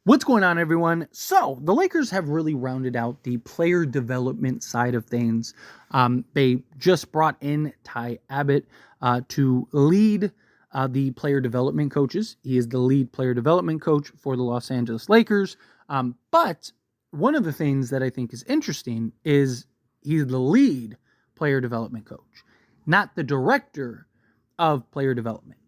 What's going on, everyone? So, the Lakers have really rounded out the player development side of things. They just brought in Ty Abbott to lead the player development coaches. He is the lead player development coach for the Los Angeles Lakers. But one of the things that I think is interesting is he's the lead player development coach, not the director of player development.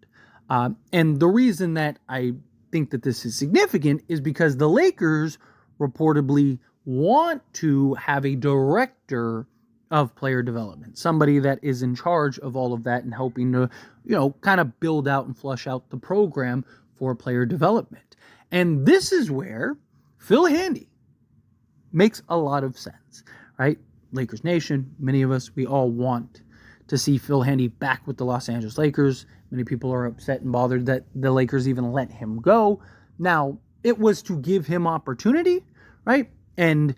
And the reason that I think that this is significant is because the Lakers reportedly want to have a director of player development, somebody that is in charge of all of that and helping to, kind of build out and flush out the program for player development. And this is where Phil Handy makes a lot of sense, right? Lakers Nation, many of us, we all want to see Phil Handy back with the Los Angeles Lakers. Many people are upset and bothered that the Lakers even let him go. Now, it was to give him opportunity, right? And,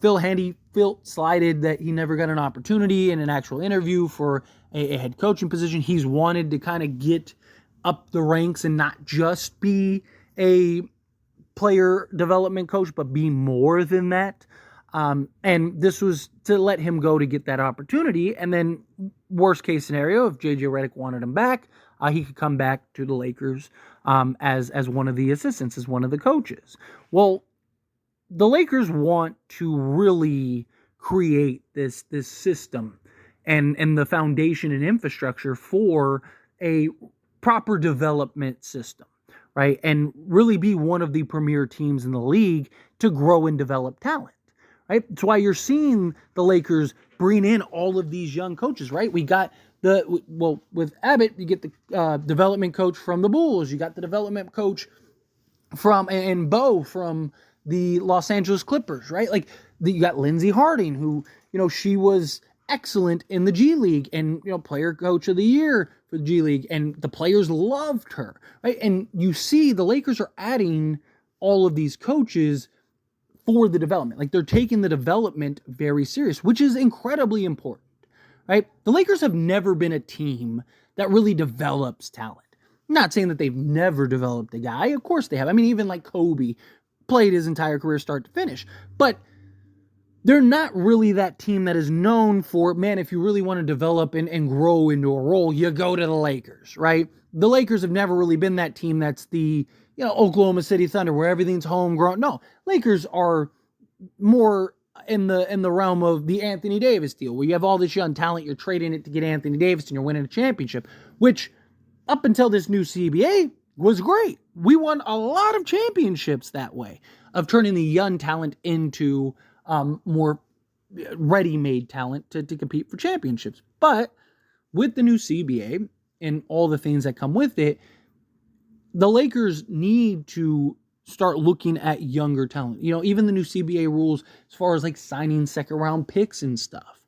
Phil Handy slided that he never got an opportunity in an actual interview for a head coaching position. He's wanted to kind of get up the ranks and not just be a player development coach, but be more than that. And this was to let him go to get that opportunity. And then, worst case scenario, if JJ Redick wanted him back, he could come back to the Lakers as one of the assistants, as one of the coaches. Well, the Lakers want to really create this system and the foundation and infrastructure for a proper development system, right? And really be one of the premier teams in the league to grow and develop talent. Right? That's why you're seeing the Lakers bring in all of these young coaches, right? We got with Abbott, you get the development coach from the Bulls. You got the development coach and Bo from the Los Angeles Clippers, right? You got Lindsey Harding, who, she was excellent in the G League and, player coach of the year for the G League. And the players loved her, right? And you see the Lakers are adding all of these coaches for the development. Like, they're taking the development very serious, which is incredibly important, right? The Lakers have never been a team that really develops talent. I'm not saying that they've never developed a guy. Of course they have. I mean, even like Kobe played his entire career start to finish. But they're not really that team that is known for, man, if you really want to develop and grow into a role, you go to the Lakers, right? The Lakers have never really been that team that's the, Oklahoma City Thunder where everything's homegrown. No, Lakers are more in the realm of the Anthony Davis deal, where you have all this young talent, you're trading it to get Anthony Davis, and you're winning a championship, which up until this new CBA was great. We won a lot of championships that way, of turning the young talent into more ready-made talent to compete for championships. But with the new CBA and all the things that come with it, the Lakers need to start looking at younger talent. Even the new CBA rules as far as like signing second round picks and stuff.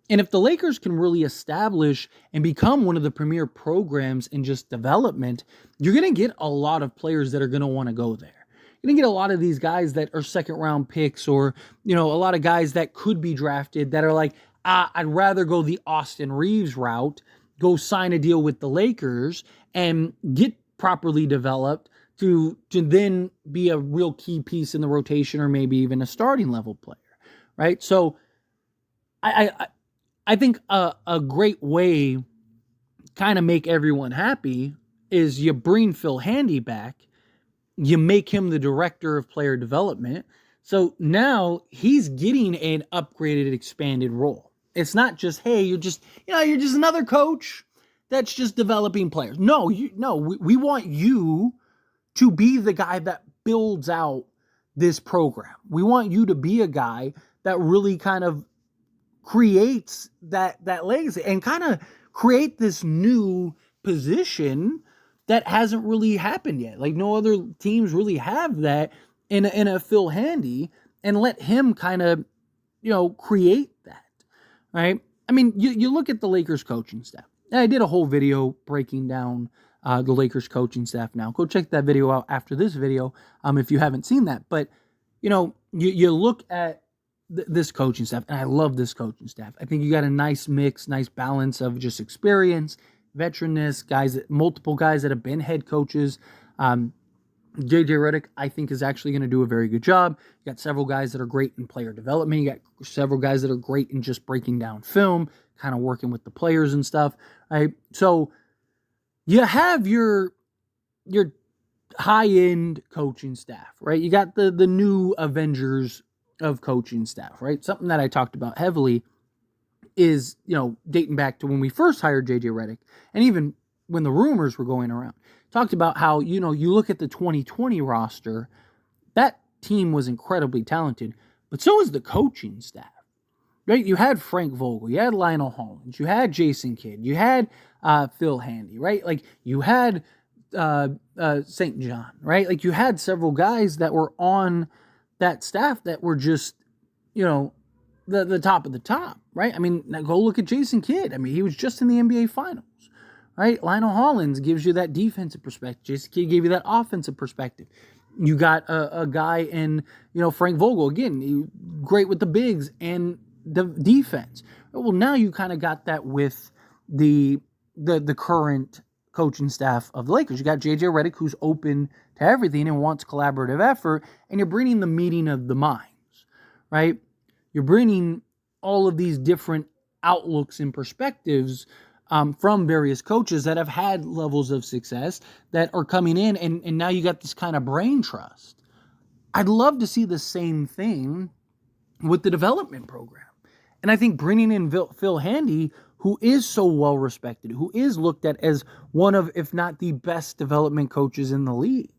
And if the Lakers can really establish and become one of the premier programs in just development, you're going to get a lot of players that are going to want to go there. You're going to get a lot of these guys that are second round picks, or, a lot of guys that could be drafted that are like, I'd rather go the Austin Reeves route, go sign a deal with the Lakers and get properly developed to then be a real key piece in the rotation, or maybe even a starting level player, right? So I think a great way kind of make everyone happy is you bring Phil Handy back, you make him the director of player development. So now he's getting an upgraded, expanded role. It's not just, hey, you're just another coach that's just developing players. No, we want you to be the guy that builds out this program. We want you to be a guy that really kind of creates that legacy and kind of create this new position that hasn't really happened yet. Like, no other teams really have that in a Phil Handy, and let him kind of, create that, right? I mean, you look at the Lakers coaching staff. And I did a whole video breaking down the Lakers coaching staff now. Go check that video out after this video if you haven't seen that. But, you look at this coaching staff, and I love this coaching staff. I think you got a nice mix, nice balance of just experience, veteranness, multiple guys that have been head coaches. JJ Redick, I think, is actually going to do a very good job. You got several guys that are great in player development. You got several guys that are great in just breaking down film, kind of working with the players and stuff. Right? So you have your high-end coaching staff, right? You got the new Avengers of coaching staff, right? Something that I talked about heavily is, dating back to when we first hired JJ Redick, and even when the rumors were going around, talked about how, you look at the 2020 roster, that team was incredibly talented, but so was the coaching staff, right? You had Frank Vogel, you had Lionel Hollins, you had Jason Kidd, you had Phil Handy, right? Like, you had St. John, right? Like, you had several guys that were on that staff that were just, the top of the top, right? I mean, now go look at Jason Kidd. I mean, he was just in the NBA Finals, right? Lionel Hollins gives you that defensive perspective. Jason Kidd gave you that offensive perspective. You got a guy in, Frank Vogel, again, great with the bigs and the defense. Well, now you kind of got that with the current coaching staff of the Lakers. You got JJ Redick, who's open to everything and wants collaborative effort, and you're bringing the meeting of the minds, right? You're bringing all of these different outlooks and perspectives from various coaches that have had levels of success that are coming in, and now you got this kind of brain trust. I'd love to see the same thing with the development program. And I think bringing in Phil Handy, who is so well respected, who is looked at as one of, if not the best development coaches in the league,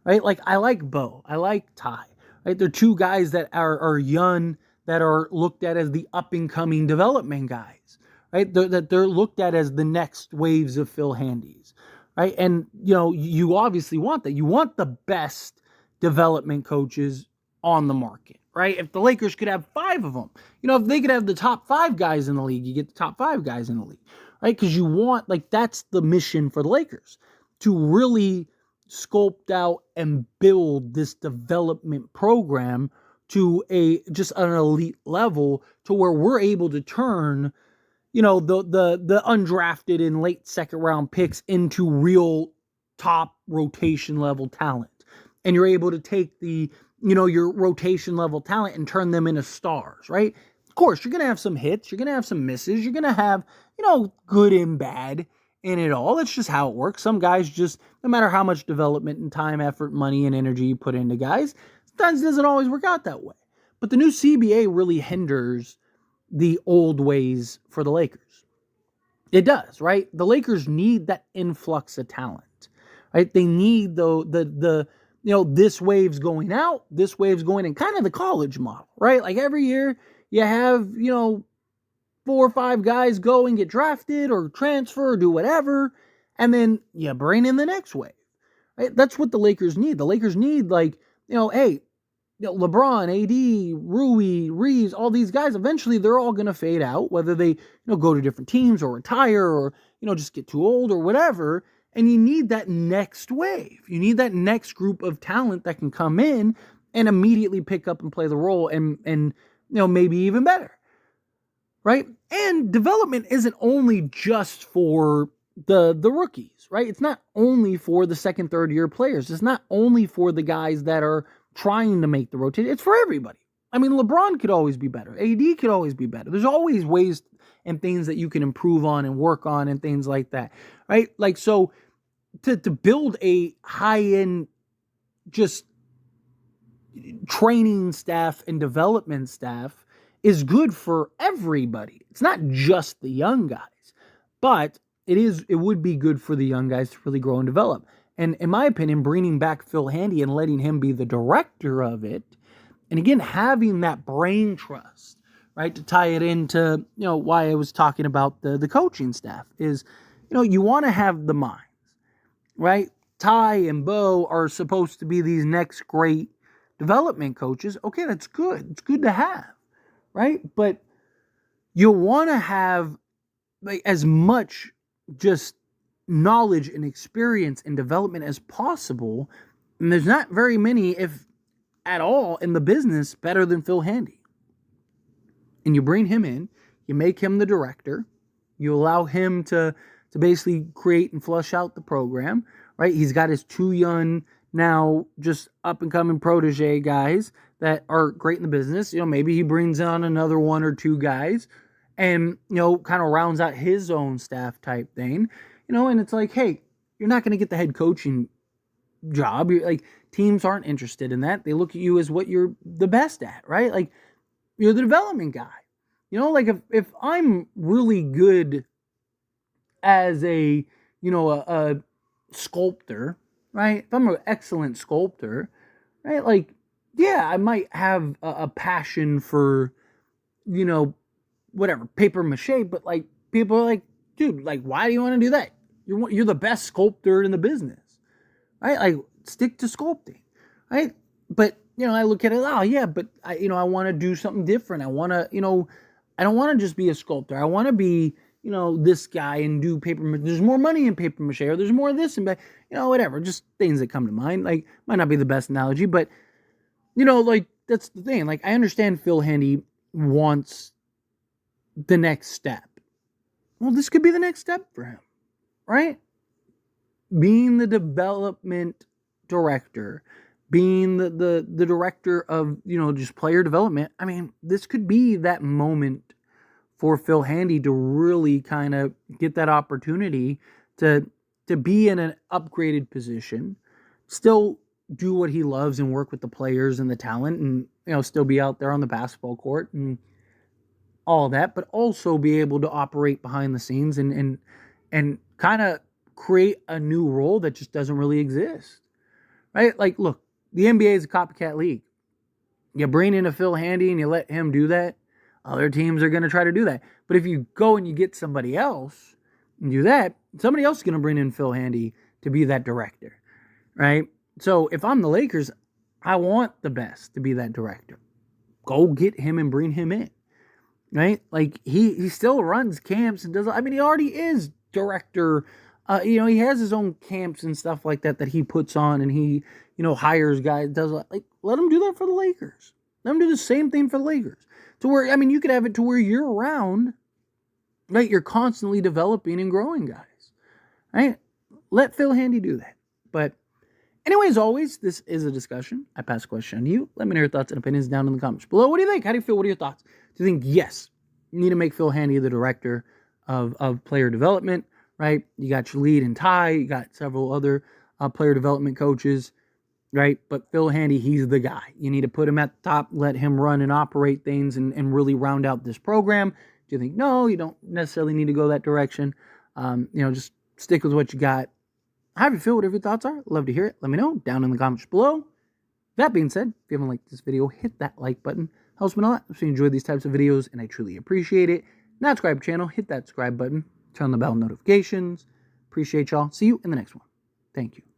right? Like, I like Bo, I like Ty, right? They're two guys that are young, that are looked at as the up-and-coming development guys, right? They're looked at as the next waves of Phil Handys, right? And, you obviously want that. You want the best development coaches on the market, right? If the Lakers could have 5 of them, if they could have the top 5 guys in the league, you get the top 5 guys in the league, right? Because you want, that's the mission for the Lakers, to really sculpt out and build this development program to just an elite level, to where we're able to turn, the undrafted and late second round picks into real top rotation level talent. And you're able to take your rotation level talent and turn them into stars, right? Of course, you're going to have some hits, you're going to have some misses, you're going to have, good and bad in it all. That's just how it works. Some guys just, no matter how much development and time, effort, money, and energy you put into guys, sometimes it doesn't always work out that way. But the new CBA really hinders the old ways for the Lakers. It does, right? The Lakers need that influx of talent, right? They need this wave's going out, this wave's going in, kind of the college model, right? Like, every year you have, 4 or 5 guys go and get drafted or transfer or do whatever, and then you bring in the next wave, right? That's what the Lakers need. The Lakers need, hey, LeBron, AD, Rui, Reeves, all these guys, eventually they're all going to fade out, whether they, go to different teams or retire or, just get too old or whatever. And you need that next wave. You need that next group of talent that can come in and immediately pick up and play the role and maybe even better, right? And development isn't only just for the rookies, right? It's not only for the second, third year players. It's not only for the guys that are trying to make the rotation. It's for everybody. I mean, LeBron could always be better. AD could always be better. There's always ways and things that you can improve on and work on and things like that, right? Like, so to build a high-end just training staff and development staff is good for everybody. It's not just the young guys, but it would be good for the young guys to really grow and develop. And in my opinion, bringing back Phil Handy and letting him be the director of it, and again, having that brain trust, right, to tie it into, why I was talking about the coaching staff is, you want to have the minds, right? Ty and Bo are supposed to be these next great development coaches. Okay, that's good. It's good to have, right? But you want to have as much just knowledge and experience and development as possible. And there's not very many, if at all, in the business better than Phil Handy. And you bring him in, you make him the director, you allow him to basically create and flush out the program, right? He's got his 2 young now just up and coming protege guys that are great in the business. Maybe he brings on another one or two guys and, kind of rounds out his own staff type thing, and it's like, hey, you're not going to get the head coaching job. You're like, teams aren't interested in that. They look at you as what you're the best at, right? Like, you're the development guy. Like if I'm really good as a sculptor, right? If I'm an excellent sculptor, right? Like, yeah, I might have a passion for, whatever, paper mache, but like, people are like, dude, like, why do you want to do that? You're the best sculptor in the business, right? Like, stick to sculpting, right? But, I look at it, oh yeah, but I want to do something different. I want to, I don't want to just be a sculptor. I want to be, this guy and do paper mache. There's more money in paper mache, or there's more of this and, whatever, just things that come to mind. Like, might not be the best analogy, but, like, that's the thing. Like, I understand Phil Handy wants the next step. Well, this could be the next step for him, right? Being the development director, being the director of, just player development. I mean, this could be that moment for Phil Handy to really kind of get that opportunity to be in an upgraded position, still do what he loves and work with the players and the talent, and still be out there on the basketball court and all that, but also be able to operate behind the scenes and kind of create a new role that just doesn't really exist, right? Like, look, the NBA is a copycat league. You bring in a Phil Handy and you let him do that, other teams are going to try to do that. But if you go and you get somebody else and do that, somebody else is going to bring in Phil Handy to be that director, right? So if I'm the Lakers, I want the best to be that director. Go get him and bring him in, right? Like, he still runs camps and does, he already is director. He has his own camps and stuff like that he puts on, and he, hires guys, does, like, let him do that for the Lakers. Let him do the same thing for the Lakers. To where, you could have it to where year round, right? You're constantly developing and growing guys, right? Let Phil Handy do that. But anyway, as always, this is a discussion. I pass the question on to you. Let me know your thoughts and opinions down in the comments below. What do you think? How do you feel? What are your thoughts? Do you think, yes, you need to make Phil Handy the director of player development, right? You got your lead and Ty. You got several other player development coaches, right? But Phil Handy, he's the guy. You need to put him at the top, let him run and operate things and really round out this program. Do you think, no, you don't necessarily need to go that direction? Just stick with what you got. How do you feel? Whatever your thoughts are, love to hear it. Let me know down in the comments below. That being said, if you haven't liked this video, hit that like button. Helps me a lot if you enjoy these types of videos, and I truly appreciate it. Not subscribe to the channel, hit that subscribe button, turn on the bell notifications. Appreciate y'all. See you in the next one. Thank you.